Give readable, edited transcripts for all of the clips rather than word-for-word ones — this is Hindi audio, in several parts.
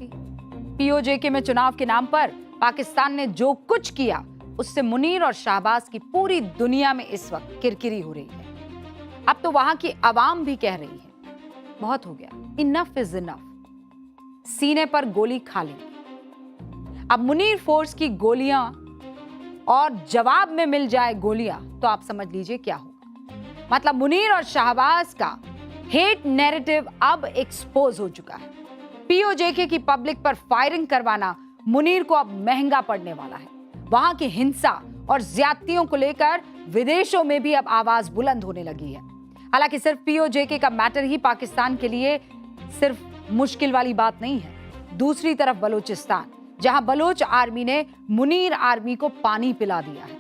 थी। पीओजेके में चुनाव के नाम पर पाकिस्तान ने जो कुछ किया उससे मुनीर और शाहबाज की पूरी दुनिया में इस वक्त किरकिरी हो रही है। अब तो वहां की आवाम भी कह रही है बहुत हो गया, इनफ इज इनफ, सीने पर गोली खा लेंगे। अब मुनीर फोर्स की गोलियां और जवाब में मिल जाए गोलियां तो आप समझ लीजिए क्या होगा। मतलब मुनीर और शाहबाज का हेट नैरेटिव अब एक्सपोज हो चुका है। पीओजेके की पब्लिक पर फायरिंग करवाना मुनीर को अब महंगा पड़ने वाला है। वहां की हिंसा और ज्यादतियों को लेकर विदेशों में भी अब आवाज बुलंद होने लगी है। हालांकि सिर्फ पीओजेके का मैटर ही पाकिस्तान के लिए सिर्फ मुश्किल वाली बात नहीं है। दूसरी तरफ बलूचिस्तान, जहां बलोच आर्मी ने मुनीर आर्मी को पानी पिला दिया है।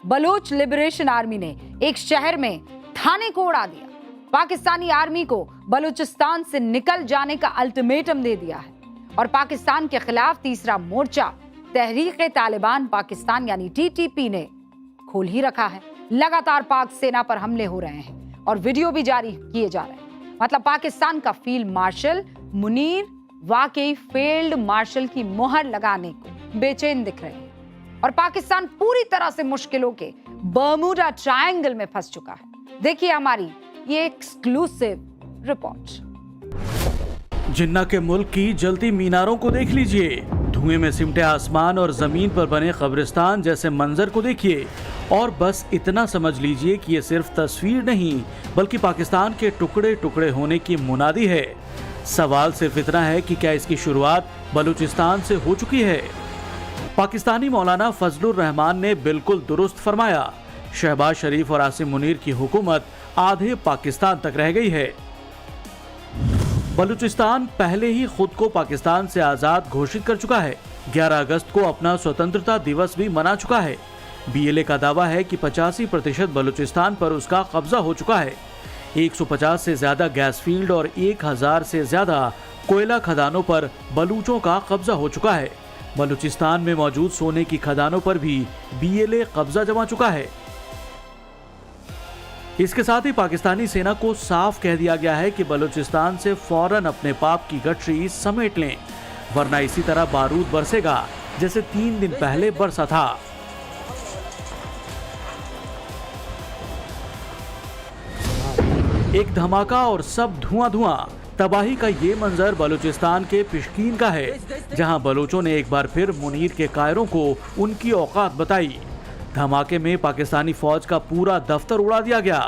बलोच लिबरेशन आर्मी ने एक शहर में थाने को उड़ा दिया। पाकिस्तानी आर्मी को बलूचिस्तान से निकल जाने का अल्टीमेटम दे दिया है और पाकिस्तान के खिलाफ तीसरा मोर्चा तहरीक तालिबान पाकिस्तान यानी टीटीपी ने खोल ही रखा है। लगातार पाक सेना पर हमले हो रहे हैं और वीडियो भी जारी किए जा रहे हैं। मतलब पाकिस्तान का फील्ड मार्शल मुनीर वाकई फील्ड मार्शल की मुहर लगाने को बेचैन दिख रहे हैं और पाकिस्तान पूरी तरह से मुश्किलों के बर्मुडा ट्रायंगल में फंस चुका है। देखिए हमारी ये एक्सक्लूसिव रिपोर्ट। जिन्ना के मुल्क की जलती मीनारों को देख लीजिए, धुएं में सिमटे आसमान और जमीन पर बने कब्रिस्तान जैसे मंजर को देखिए और बस इतना समझ लीजिए कि ये सिर्फ तस्वीर नहीं बल्कि पाकिस्तान के टुकड़े टुकड़े होने की मुनादी है। सवाल सिर्फ इतना है कि क्या इसकी शुरुआत बलूचिस्तान से हो चुकी है? पाकिस्तानी मौलाना फजलुर रहमान ने बिल्कुल दुरुस्त फरमाया, शहबाज शरीफ और आसिम मुनीर की हुकूमत आधे पाकिस्तान तक रह गई है। बलूचिस्तान पहले ही खुद को पाकिस्तान से आजाद घोषित कर चुका है। 11 अगस्त को अपना स्वतंत्रता दिवस भी मना चुका है। बीएलए का दावा है कि 85% बलूचिस्तान पर उसका कब्जा हो चुका है। 150 से ज्यादा गैस फील्ड और 1000 से ज्यादा कोयला खदानों पर बलूचों का कब्जा हो चुका है। बलूचिस्तान में मौजूद सोने की खदानों पर भी बीएलए कब्जा जमा चुका है। इसके साथ ही पाकिस्तानी सेना को साफ कह दिया गया है कि बलूचिस्तान से फौरन अपने पाप की गठरी समेट लें, वरना इसी तरह बारूद बरसेगा जैसे 3 दिन पहले बरसा था। एक धमाका और सब धुआं धुआं। तबाही का ये मंजर बलूचिस्तान के पिशकीन का है, जहां बलूचों ने एक बार फिर मुनीर के कायरों को उनकी औकात बताई। धमाके में पाकिस्तानी फौज का पूरा दफ्तर उड़ा दिया गया,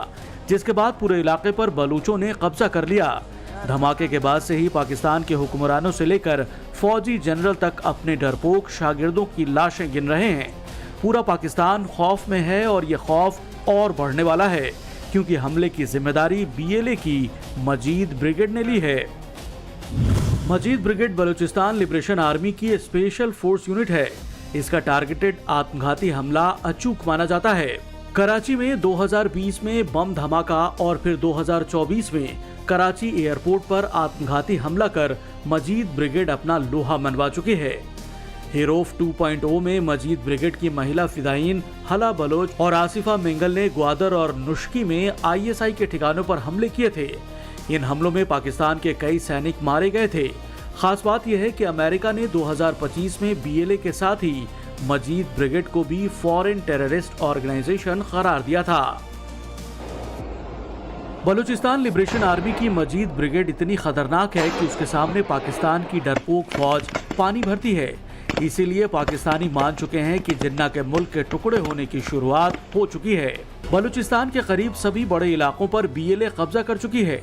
जिसके बाद पूरे इलाके पर बलूचों ने कब्जा कर लिया। धमाके के बाद से ही पाकिस्तान के हुक्मरानों से लेकर फौजी जनरल तक अपने डरपोक शागिर्दों की लाशें गिन रहे हैं। पूरा पाकिस्तान खौफ में है और ये खौफ और बढ़ने वाला है, क्योंकि हमले की जिम्मेदारी बीएलए की मजीद ब्रिगेड ने ली है। मजीद ब्रिगेड बलूचिस्तान लिबरेशन आर्मी की स्पेशल फोर्स यूनिट है। इसका टारगेटेड आत्मघाती हमला अचूक माना जाता है। कराची में 2020 में बम धमाका और फिर 2024 में कराची एयरपोर्ट पर आत्मघाती हमला कर मजीद ब्रिगेड अपना लोहा मनवा चुकी है। हिरोफ 2.0 में मजीद ब्रिगेड की महिला फिदायीन हला बलोच और आसिफा मेंगल ने ग्वादर और नुश्की में आईएसआई के ठिकानों पर हमले किए थे। इन हमलों में पाकिस्तान के कई सैनिक मारे गए थे। खास बात यह है कि अमेरिका ने 2025 में बीएलए के साथ ही मजीद ब्रिगेड को भी फॉरेन टेररिस्ट ऑर्गेनाइजेशन करार दिया था। बलूचिस्तान लिबरेशन आर्मी की मजीद ब्रिगेड इतनी खतरनाक है कि उसके सामने पाकिस्तान की डरपोक फौज पानी भरती है। इसीलिए पाकिस्तानी मान चुके हैं कि जिन्ना के मुल्क के टुकड़े होने की शुरुआत हो चुकी है। बलूचिस्तान के करीब सभी बड़े इलाकों पर बीएलए कब्जा कर चुकी है।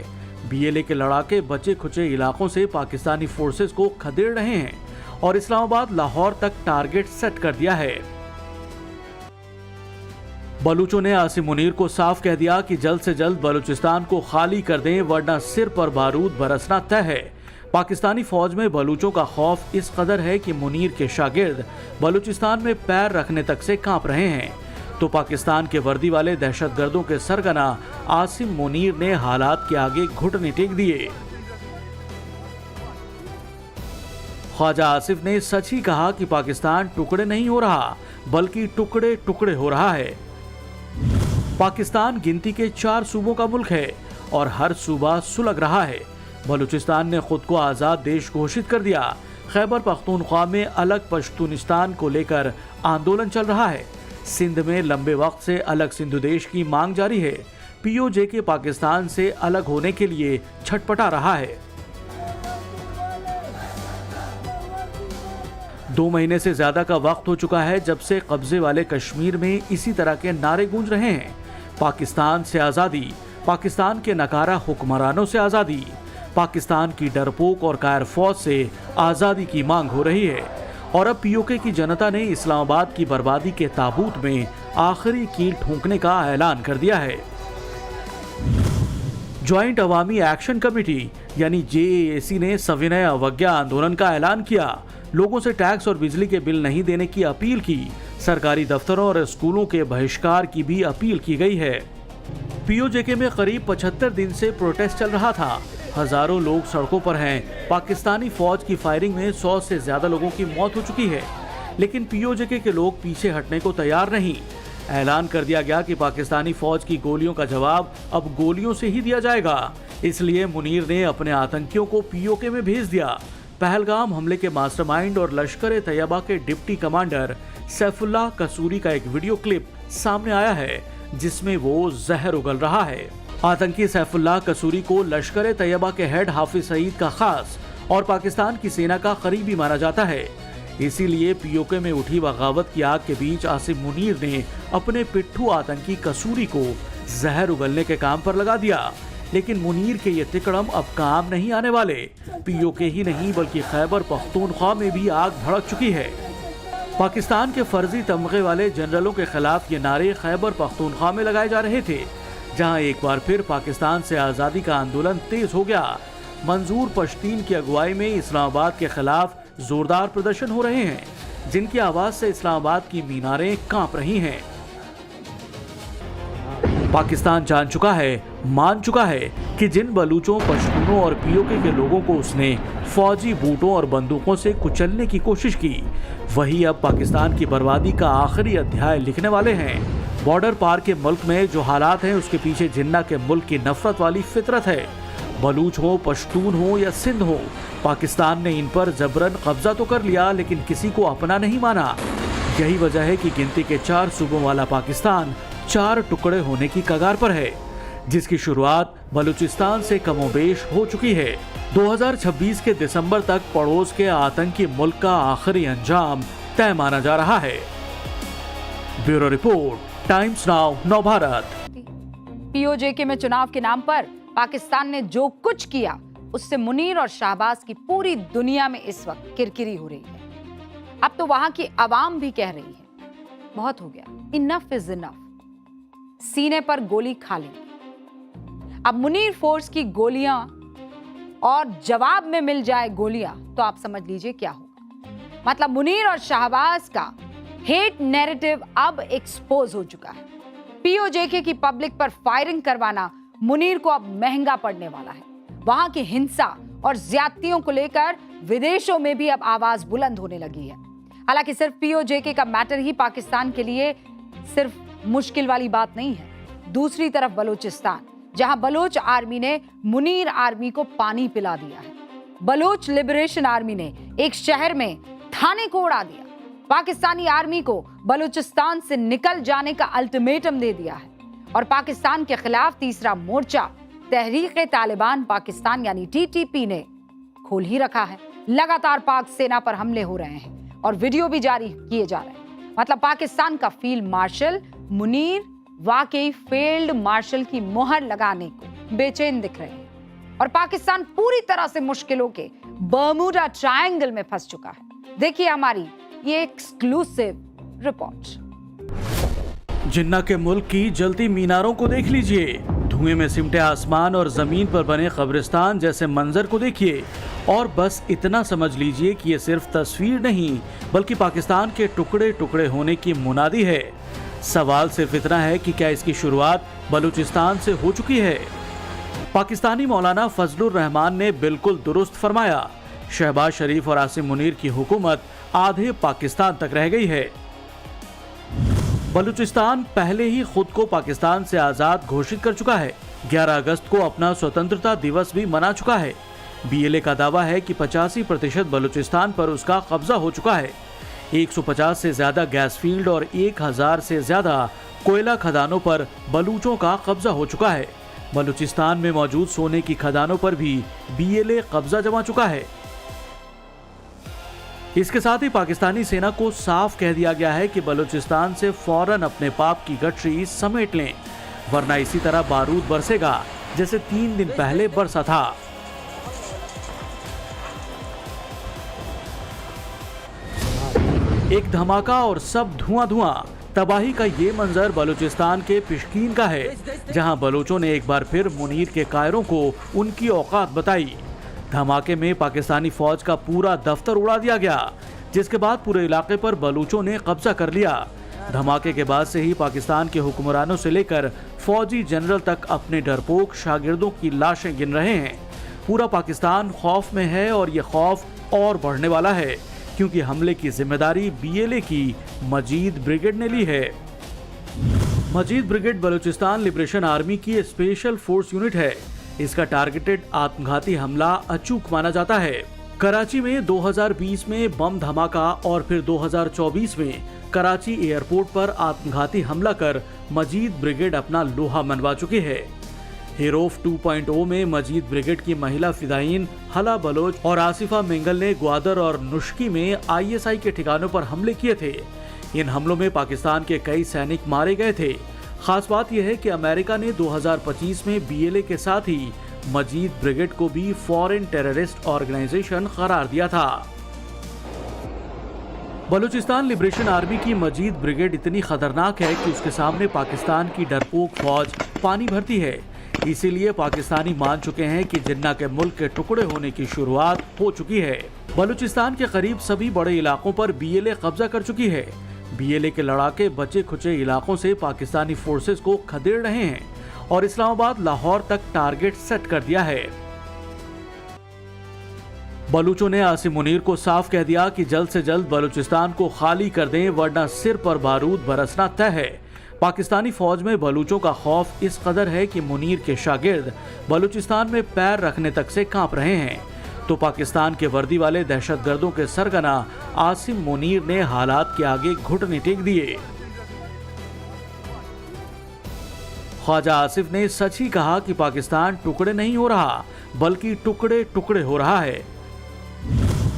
बीएलए के लड़ाके बचे खुचे इलाकों से पाकिस्तानी फोर्सेस को खदेड़ रहे हैं और इस्लामाबाद लाहौर तक टारगेट सेट कर दिया है। बलूचों ने आसिम मुनीर को साफ कह दिया कि जल्द से जल्द बलूचिस्तान को खाली कर दें, वरना सिर पर बारूद बरसना तय है। पाकिस्तानी फौज में बलूचों का खौफ इस कदर है कि मुनीर के शागिर्द बलूचिस्तान में पैर रखने तक से कांप रहे हैं। तो पाकिस्तान के वर्दी वाले दहशतगर्दों के सरगना आसिम मुनीर ने हालात के आगे घुटने टेक दिए। ख्वाजा आसिफ ने सच ही कहा कि पाकिस्तान टुकड़े नहीं हो रहा बल्कि टुकड़े टुकड़े हो रहा है। पाकिस्तान गिनती के 4 सूबों का मुल्क है और हर सूबा सुलग रहा है। बलूचिस्तान ने खुद को आजाद देश घोषित कर दिया, खैबर पख्तूनख्वा में अलग पश्तूनिस्तान को लेकर आंदोलन चल रहा है। सिंध में लंबे वक्त से अलग सिंधु देश की मांग जारी है। पीओजे के पाकिस्तान से अलग होने के लिए छटपटा रहा है। 2 महीने से ज्यादा का वक्त हो चुका है जब से कब्जे वाले कश्मीर में इसी तरह के नारे गूंज रहे हैं। पाकिस्तान से आजादी, पाकिस्तान के नकारा हुक्मरानों से आजादी, पाकिस्तान की डरपोक और कायर फौज से आजादी की मांग हो रही है। और अब पीओके की जनता ने इस्लामाबाद की बर्बादी के ताबूत में आखिरी कील ठोंकने का ऐलान कर दिया है। ज्वाइंट अवामी एक्शन कमेटी यानी जेएसी ने सविनय अवज्ञा आंदोलन का ऐलान किया। लोगों से टैक्स और बिजली के बिल नहीं देने की अपील की। सरकारी दफ्तरों और स्कूलों के बहिष्कार की भी अपील की गई है। पीओजेके में करीब 75 दिन से प्रोटेस्ट चल रहा था। हजारों लोग सड़कों पर हैं। पाकिस्तानी फौज की फायरिंग में 100 से ज्यादा लोगों की मौत हो चुकी है, लेकिन पीओजेके के लोग पीछे हटने को तैयार नहीं। ऐलान कर दिया गया कि पाकिस्तानी फौज की गोलियों का जवाब अब गोलियों से ही दिया जाएगा। इसलिए मुनीर ने अपने आतंकियों को पीओके में भेज दिया। पहलगाम हमले के मास्टरमाइंड और लश्कर-ए-तैयबा के डिप्टी कमांडर सैफुल्लाह कसूरी का एक वीडियो क्लिप सामने आया है जिसमें वो जहर उगल रहा है। आतंकी सैफुल्लाह कसूरी को लश्कर-ए-तैयबा के हेड हाफिज सईद का खास और पाकिस्तान की सेना का करीबी माना जाता है। इसीलिए पीओके में उठी बगावत की आग के बीच आसिम मुनीर ने अपने पिट्ठू आतंकी कसूरी को जहर उगलने के काम पर लगा दिया। लेकिन मुनीर के ये तिकड़म अब काम नहीं आने वाले। पीओके ही नहीं बल्कि खैबर पख्तूनख्वा में भी आग भड़क चुकी है। पाकिस्तान के फर्जी तमगे वाले जनरलों के खिलाफ ये नारे खैबर पख्तूनख्वा में लगाए जा रहे थे, जहां एक बार फिर पाकिस्तान से आज़ादी का आंदोलन तेज हो गया। मंजूर पश्तीन की अगुवाई में इस्लामाबाद के खिलाफ जोरदार प्रदर्शन हो रहे हैं, जिनकी आवाज से इस्लामाबाद की मीनारें कांप रही हैं। पाकिस्तान जान चुका है, मान चुका है कि जिन बलूचों, पश्तूनों और पीओके के लोगों को उसने फौजी बूटों और बंदूकों से कुचलने की कोशिश की, वही अब पाकिस्तान की बर्बादी का आखिरी अध्याय लिखने वाले हैं। बॉर्डर पार के मुल्क में जो हालात हैं उसके पीछे जिन्ना के मुल्क की नफरत वाली फितरत है। बलूच हो, पश्तून हो या सिंध हो, पाकिस्तान ने इन पर जबरन कब्जा तो कर लिया लेकिन किसी को अपना नहीं माना। यही वजह है कि गिनती के 4 सूबों वाला पाकिस्तान 4 टुकड़े होने की कगार पर है, जिसकी शुरुआत बलूचिस्तान से कमोबेश हो चुकी है। 2026 के दिसंबर तक पड़ोस के आतंकी मुल्क का आखिरी अंजाम तय माना जा रहा है। Bureau report, times now, Navbharat. PoJK में चुनाव के नाम पर पाकिस्तान ने जो कुछ किया उससे मुनीर और शाहबाज की पूरी दुनिया में इस वक्त किरकिरी हो रही है। अब तो वहां की आवाम भी कह रही है, बहुत हो गया, इनफ इज इनफ, सीने पर गोली खा लेंगे। अब मुनीर फोर्स की गोलियां और जवाब में मिल जाए गोलियां तो आप समझ लीजिए क्या होगा। मतलब मुनीर और शाहबाज का हेट नैरेटिव अब एक्सपोज हो चुका है। पीओजेके की पब्लिक पर फायरिंग करवाना मुनीर को अब महंगा पड़ने वाला है। वहां की हिंसा और ज्यादतियों को लेकर विदेशों में भी अब आवाज बुलंद होने लगी है। हालांकि सिर्फ पीओजेके का मैटर ही पाकिस्तान के लिए सिर्फ मुश्किल वाली बात नहीं है। दूसरी तरफ बलूचिस्तान, जहां बलोच आर्मी ने मुनीर आर्मी को पानी पिला दिया है। बलोच लिबरेशन आर्मी ने एक शहर में थाने को उड़ा दिया। पाकिस्तानी आर्मी को बलूचिस्तान से निकल जाने का अल्टीमेटम दे दिया है। और पाकिस्तान के खिलाफ तीसरा मोर्चा तहरीक-ए-तालिबान पाकिस्तान यानी टीटीपी ने खोल ही रखा है। लगातार पाक सेना पर हमले हो रहे हैं और वीडियो भी जारी किए जा रहे हैं। मतलब पाकिस्तान का फील्ड मार्शल मुनीर वाकई फील्ड मार्शल की मोहर लगाने को बेचैन दिख रहे हैं और पाकिस्तान पूरी तरह से मुश्किलों के बर्मुडा ट्रायंगल में फंस चुका है। देखिए हमारी ये एक्सक्लूसिव रिपोर्ट। जिन्ना के मुल्क की जलती मीनारों को देख लीजिए, धुएं में सिमटे आसमान और जमीन पर बने कब्रिस्तान जैसे मंजर को देखिए और बस इतना समझ लीजिए कि ये सिर्फ तस्वीर नहीं बल्कि पाकिस्तान के टुकड़े टुकड़े होने की मुनादी है। सवाल सिर्फ इतना है कि क्या इसकी शुरुआत बलूचिस्तान से हो चुकी है? पाकिस्तानी मौलाना फजलुर रहमान ने बिल्कुल दुरुस्त फरमाया, शहबाज शरीफ और आसिम मुनीर की हुकूमत आधे पाकिस्तान तक रह गई है। बलूचिस्तान पहले ही खुद को पाकिस्तान से आजाद घोषित कर चुका है। 11 अगस्त को अपना स्वतंत्रता दिवस भी मना चुका है। बीएलए का दावा है कि 85% बलूचिस्तान पर उसका कब्जा हो चुका है। 150 से ज्यादा गैस फील्ड और 1000 से ज्यादा कोयला खदानों पर बलूचों का कब्जा हो चुका है। बलूचिस्तान में मौजूद सोने की खदानों पर भी बीएलए कब्जा जमा चुका है। इसके साथ ही पाकिस्तानी सेना को साफ कह दिया गया है कि बलूचिस्तान से फौरन अपने पाप की गठरी समेट लें, वरना इसी तरह बारूद बरसेगा जैसे 3 दिन पहले बरसा था। एक धमाका और सब धुआं धुआं तबाही का ये मंजर बलूचिस्तान के पिशकीन का है, जहां बलूचों ने एक बार फिर मुनीर के कायरों को उनकी औकात बताई। धमाके में पाकिस्तानी फौज का पूरा दफ्तर उड़ा दिया गया, जिसके बाद पूरे इलाके पर बलूचों ने कब्जा कर लिया। धमाके के बाद से ही पाकिस्तान के हुक्मरानों से लेकर फौजी जनरल तक अपने डरपोक शागिर्दों की लाशें गिन रहे हैं। पूरा पाकिस्तान खौफ में है और ये खौफ और बढ़ने वाला है, क्योंकि हमले की जिम्मेदारी बीएलए की मजीद ब्रिगेड ने ली है। मजीद ब्रिगेड बलूचिस्तान लिबरेशन आर्मी की स्पेशल फोर्स यूनिट है। इसका टारगेटेड आत्मघाती हमला अचूक माना जाता है। कराची में 2020 में बम धमाका और फिर 2024 में कराची एयरपोर्ट पर आत्मघाती हमला कर मजीद ब्रिगेड अपना लोहा मनवा चुकी है। हेरोफ 2.0 में मजीद ब्रिगेड की महिला फिदायीन हला बलोच और आसिफा मेंगल ने ग्वादर और नुश्की में आईएसआई के ठिकानों पर हमले किए थे। इन हमलों में पाकिस्तान के कई सैनिक मारे गए थे। खास बात यह है कि अमेरिका ने 2025 में बीएलए के साथ ही मजीद ब्रिगेड को भी फॉरेन टेररिस्ट ऑर्गेनाइजेशन करार दिया था। बलूचिस्तान लिबरेशन आर्मी की मजीद ब्रिगेड इतनी खतरनाक है कि उसके सामने पाकिस्तान की डरपोक फौज पानी भरती है। इसीलिए पाकिस्तानी मान चुके हैं कि जिन्ना के मुल्क के टुकड़े होने की शुरुआत हो चुकी है। बलूचिस्तान के करीब सभी बड़े इलाकों पर बीएलए कब्जा कर चुकी है। बीएलए के लड़ाके बचे खुचे इलाकों से पाकिस्तानी फोर्सेस को खदेड़ रहे हैं और इस्लामाबाद लाहौर तक टारगेट सेट कर दिया है। बलूचों ने आसिम मुनीर को साफ कह दिया कि जल्द से जल्द बलूचिस्तान को खाली कर दें, वरना सिर पर बारूद बरसना तय है। पाकिस्तानी फौज में बलूचों का खौफ इस कदर है कि मुनीर के शागिर्द बलूचिस्तान में पैर रखने तक से कांप रहे हैं। तो पाकिस्तान के वर्दी वाले दहशतगर्दों के सरगना आसिम मुनीर ने हालात के आगे घुटने टेक दिए। ख्वाजा आसिफ ने सच ही कहा कि पाकिस्तान टुकड़े नहीं हो रहा, बल्कि टुकड़े टुकड़े हो रहा है।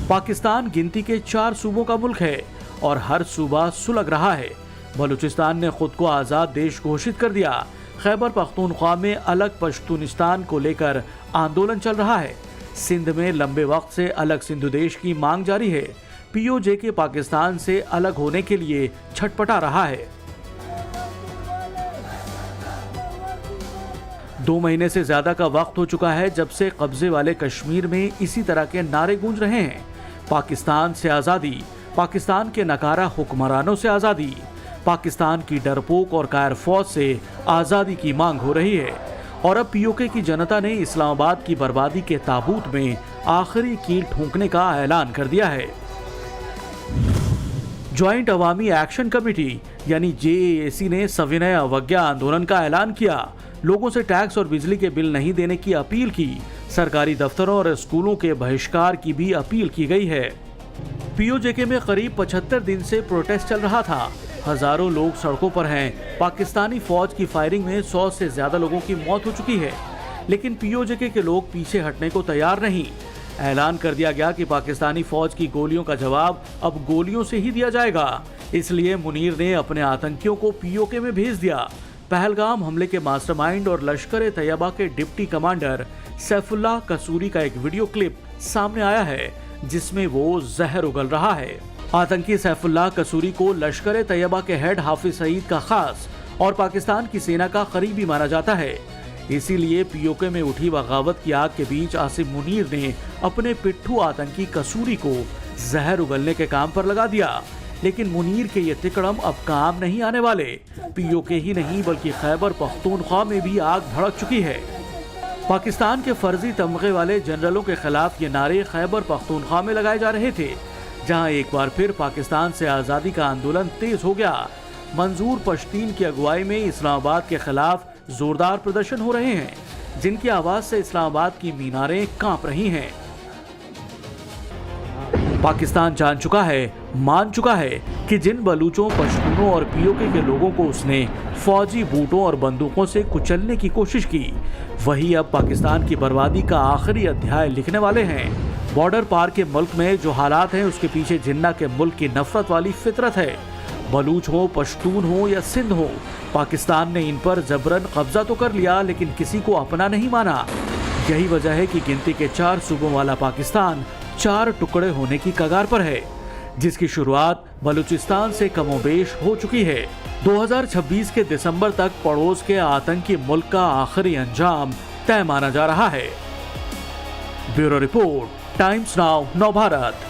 पाकिस्तान गिनती के 4 सूबों का मुल्क है और हर सूबा सुलग रहा है। बलूचिस्तान ने खुद को आज़ाद देश घोषित कर दिया। खैबर पख्तूनख्वा में अलग पश्तूनिस्तान को लेकर आंदोलन चल रहा है। सिंध में लंबे वक्त से अलग सिंधु देश की मांग जारी है। पीओजे के पाकिस्तान से अलग होने के लिए छटपटा रहा है। 2 महीने से ज्यादा का वक्त हो चुका है जब से कब्जे वाले कश्मीर में इसी तरह के नारे गूंज रहे हैं। पाकिस्तान से आज़ादी, पाकिस्तान के नकारा हुक्मरानों से आज़ादी, पाकिस्तान की डरपोक और कायर फौज से आज़ादी की मांग हो रही है। और अब पीओके की जनता ने इस्लामाबाद की बर्बादी के ताबूत में आखिरी कील ठोंकने का ऐलान कर दिया है। ज्वाइंट अवामी एक्शन कमेटी यानी जेएसी ने सविनय अवज्ञा आंदोलन का ऐलान किया। लोगों से टैक्स और बिजली के बिल नहीं देने की अपील की। सरकारी दफ्तरों और स्कूलों के बहिष्कार की भी अपील की गई है। पीओजेके में करीब 75 दिन से प्रोटेस्ट चल रहा था। हजारों लोग सड़कों पर हैं। पाकिस्तानी फौज की फायरिंग में 100 से ज्यादा लोगों की मौत हो चुकी है, लेकिन पीओजेके के लोग पीछे हटने को तैयार नहीं। ऐलान कर दिया गया कि पाकिस्तानी फौज की गोलियों का जवाब अब गोलियों से ही दिया जाएगा। इसलिए मुनीर ने अपने आतंकियों को पीओके में भेज दिया। पहलगाम हमले के मास्टरमाइंड और लश्कर ए तैयबा के डिप्टी कमांडर सैफुल्लाह कसूरी का एक वीडियो क्लिप सामने आया है, जिसमें वो जहर उगल रहा है। आतंकी सैफुल्लाह कसूरी को लश्कर ए तैयबा के हेड हाफिज सईद का खास और पाकिस्तान की सेना का करीबी माना जाता है। इसीलिए पीओके में उठी बगावत की आग के बीच आसिम मुनीर ने अपने पिट्ठू आतंकी कसूरी को जहर उगलने के काम पर लगा दिया। लेकिन मुनीर के ये तिकड़म अब काम नहीं आने वाले। पीओके ही नहीं बल्कि खैबर पख्तूनख्वा में भी आग भड़क चुकी है। पाकिस्तान के फर्जी तमगे वाले जनरलों के खिलाफ ये नारे खैबर पख्तूनख्वा में लगाए जा रहे थे, जहां एक बार फिर पाकिस्तान से आज़ादी का आंदोलन तेज हो गया। मंजूर पश्तीन की अगुवाई में इस्लामाबाद के खिलाफ जोरदार प्रदर्शन हो रहे हैं। जिनकी आवाज से इस्लामाबाद की मीनारें कांप रही हैं। पाकिस्तान जान चुका है, मान चुका है कि जिन बलूचों, पश्तूनों और पीओके के लोगों को उसने फौजी बूटों और बंदूकों से कुचलने की कोशिश की, वही अब पाकिस्तान की बर्बादी का आखिरी अध्याय लिखने वाले हैं। बॉर्डर पार के मुल्क में जो हालात हैं उसके पीछे जिन्ना के मुल्क की नफरत वाली फितरत है। बलूच हो, पश्तून हो या सिंध हो, पाकिस्तान ने इन पर जबरन कब्जा तो कर लिया लेकिन किसी को अपना नहीं माना। यही वजह है कि गिनती के 4 सूबों वाला पाकिस्तान 4 टुकड़े होने की कगार पर है, जिसकी शुरुआत बलूचिस्तान से कमोबेश हो चुकी है। 2026 के दिसंबर तक पड़ोस के आतंकी मुल्क का आखिरी अंजाम तय माना जा रहा है। ब्यूरो रिपोर्ट, टाइम्स नाउ, नव भारत।